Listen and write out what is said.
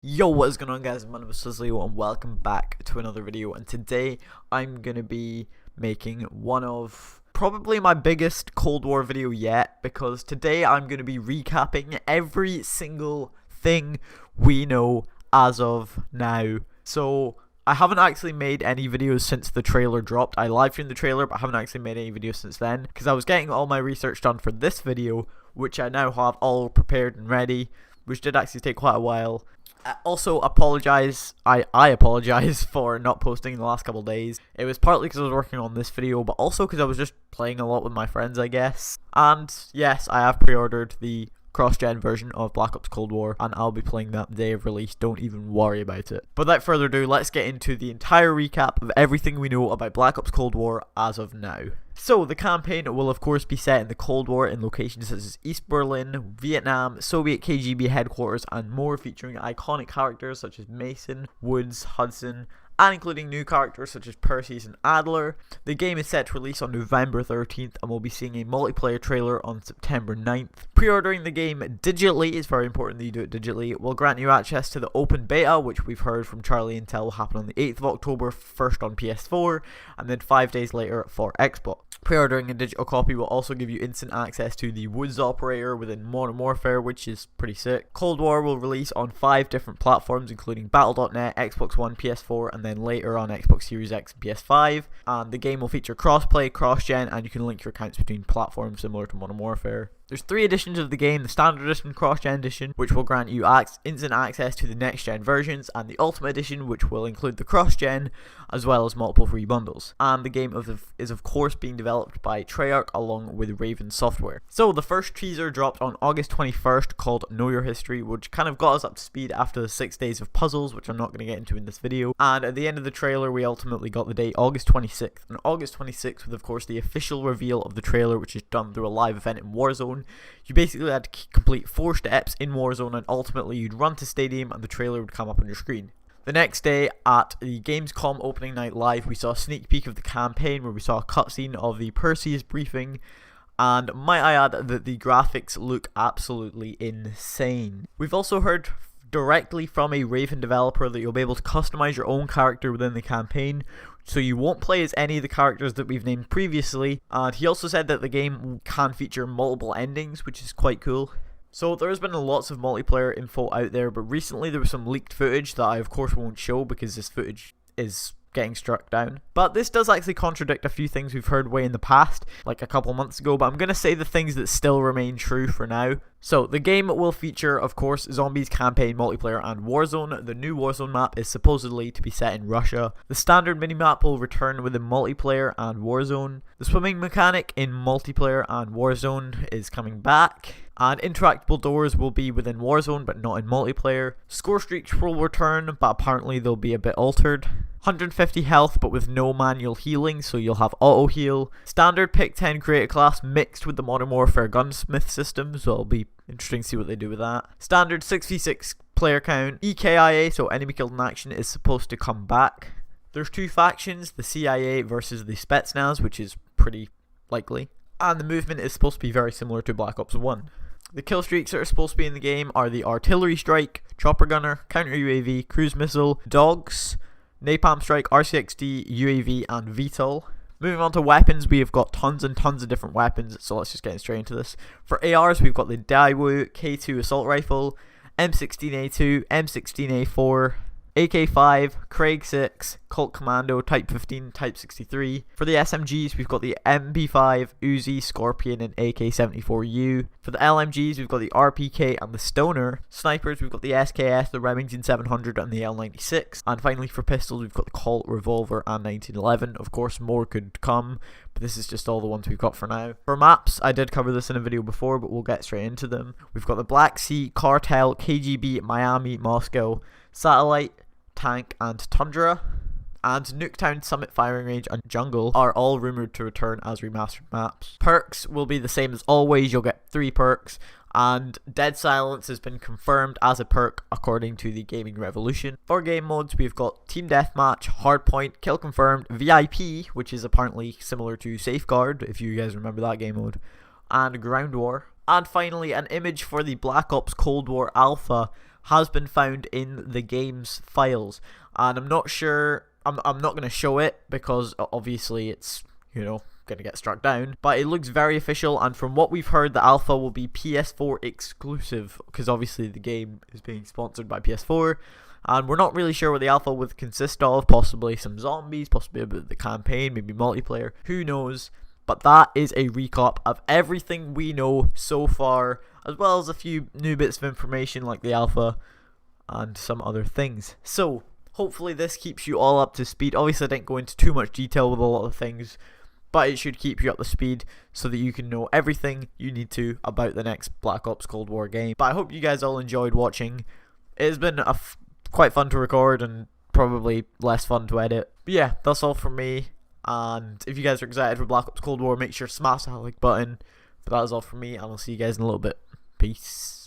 Yo, what is going on, guys? My name is Leo and welcome back to another video, and today I'm gonna be making one of probably my biggest Cold War video yet, because today I'm gonna be recapping every single thing we know as of now. So I haven't actually made any videos since the trailer dropped. I live streamed the trailer, but I haven't actually made any videos since then because I was getting all my research done for this video, which I now have all prepared and ready, which did actually take quite a while. I apologize for not posting in the last couple days. It was partly because I was working on this video, but also because I was just playing a lot with my friends, I guess. And yes, I have pre-ordered the cross-gen version of Black Ops Cold War, and I'll be playing that the day of release. Don't even worry about it. But without further ado, let's get into the entire recap of everything we know about Black Ops Cold War as of now. So, the campaign will of course be set in the Cold War in locations such as East Berlin, Vietnam, Soviet KGB headquarters, and more, featuring iconic characters such as Mason, Woods, Hudson, and including new characters such as Perseus and Adler. The game is set to release on November 13th, and we'll be seeing a multiplayer trailer on September 9th. Pre-ordering the game digitally is very important that you do it digitally. It will grant you access to the open beta, which we've heard from Charlie Intel will happen on the 8th of October, first on PS4, and then 5 days later for Xbox. Pre-ordering a digital copy will also give you instant access to the Woods operator within Modern Warfare, which is pretty sick. Cold War will release on 5 different platforms, including Battle.net, Xbox One, PS4, and then later on Xbox Series X and PS5. And the game will feature cross-play, cross-gen, and you can link your accounts between platforms similar to Modern Warfare. There's 3 editions of the game: the Standard Edition, Cross-Gen Edition, which will grant you instant access to the next-gen versions, and the Ultimate Edition, which will include the cross-gen, as well as multiple free bundles. And the game is of course being developed by Treyarch along with Raven Software. So the first teaser dropped on August 21st called Know Your History, which kind of got us up to speed after the 6 days of puzzles, which I'm not going to get into in this video. And at the end of the trailer, we ultimately got the date August 26th. And August 26th was of course the official reveal of the trailer, which is done through a live event in Warzone. You basically had to complete 4 steps in Warzone, and ultimately you'd run to Stadium and the trailer would come up on your screen. The next day at the Gamescom opening night live, we saw a sneak peek of the campaign where we saw a cutscene of the Perseus briefing, and might I add that the graphics look absolutely insane. We've also heard directly from a Raven developer that you'll be able to customize your own character within the campaign, so you won't play as any of the characters that we've named previously. And he also said that the game can feature multiple endings, which is quite cool. So there's been lots of multiplayer info out there, but recently there was some leaked footage that I of course won't show because this footage is getting struck down. But this does actually contradict a few things we've heard way in the past, like a couple months ago, but I'm going to say the things that still remain true for now. So the game will feature, of course, Zombies Campaign, Multiplayer, and Warzone. The new Warzone map is supposedly to be set in Russia. The standard minimap will return within Multiplayer and Warzone. The swimming mechanic in Multiplayer and Warzone is coming back. And interactable doors will be within Warzone but not in Multiplayer. Score streaks will return, but apparently they'll be a bit altered. 150 health but with no manual healing, so you'll have auto heal. Standard pick 10 creator class mixed with the Modern Warfare gunsmith system, so it'll be interesting to see what they do with that. Standard 6v6 player count. EKIA, so enemy killed in action, is supposed to come back. There's 2 factions, the CIA versus the Spetsnaz, which is pretty likely. And the movement is supposed to be very similar to Black Ops 1. The kill streaks that are supposed to be in the game are the Artillery Strike, Chopper Gunner, Counter UAV, Cruise Missile, Dogs, Napalm Strike, RCXD, UAV, and VTOL. Moving on to weapons, we have got tons and tons of different weapons, so let's just get straight into this. For ARs, we've got the Daewoo K2 Assault Rifle, M16A2, M16A4, AK-5, Craig 6, Colt Commando, Type 15, Type 63. For the SMGs, we've got the MP5, Uzi, Scorpion, and AK-74U. For the LMGs, we've got the RPK and the Stoner. Snipers, we've got the SKS, the Remington 700, and the L96. And finally, for pistols, we've got the Colt Revolver and 1911. Of course, more could come, but this is just all the ones we've got for now. For maps, I did cover this in a video before, but we'll get straight into them. We've got the Black Sea, Cartel, KGB, Miami, Moscow, Satellite, Tank, and Tundra. And Nuketown, Summit Firing Range, and Jungle are all rumoured to return as remastered maps. Perks will be the same as always. You'll get 3 perks, and Dead Silence has been confirmed as a perk according to the Gaming Revolution. For game modes, we've got Team Deathmatch, Hardpoint, Kill Confirmed, VIP, which is apparently similar to Safeguard, if you guys remember that game mode, and Ground War. And finally, an image for the Black Ops Cold War Alpha has been found in the game's files, and I'm not sure, I'm not going to show it because obviously it's, you know, going to get struck down, but it looks very official, and from what we've heard, the alpha will be PS4 exclusive, because obviously the game is being sponsored by PS4, and we're not really sure what the alpha would consist of. Possibly some zombies, possibly a bit of the campaign, maybe multiplayer, who knows. But that is a recap of everything we know so far, as well as a few new bits of information like the alpha and some other things. So hopefully this keeps you all up to speed. Obviously I didn't go into too much detail with a lot of things, but it should keep you up to speed so that you can know everything you need to about the next Black Ops Cold War game. But I hope you guys all enjoyed watching. It has been quite fun to record and probably less fun to edit. But yeah, that's all from me. And if you guys are excited for Black Ops Cold War, make sure to smash that like button. But that is all from me, and I'll see you guys in a little bit. Peace.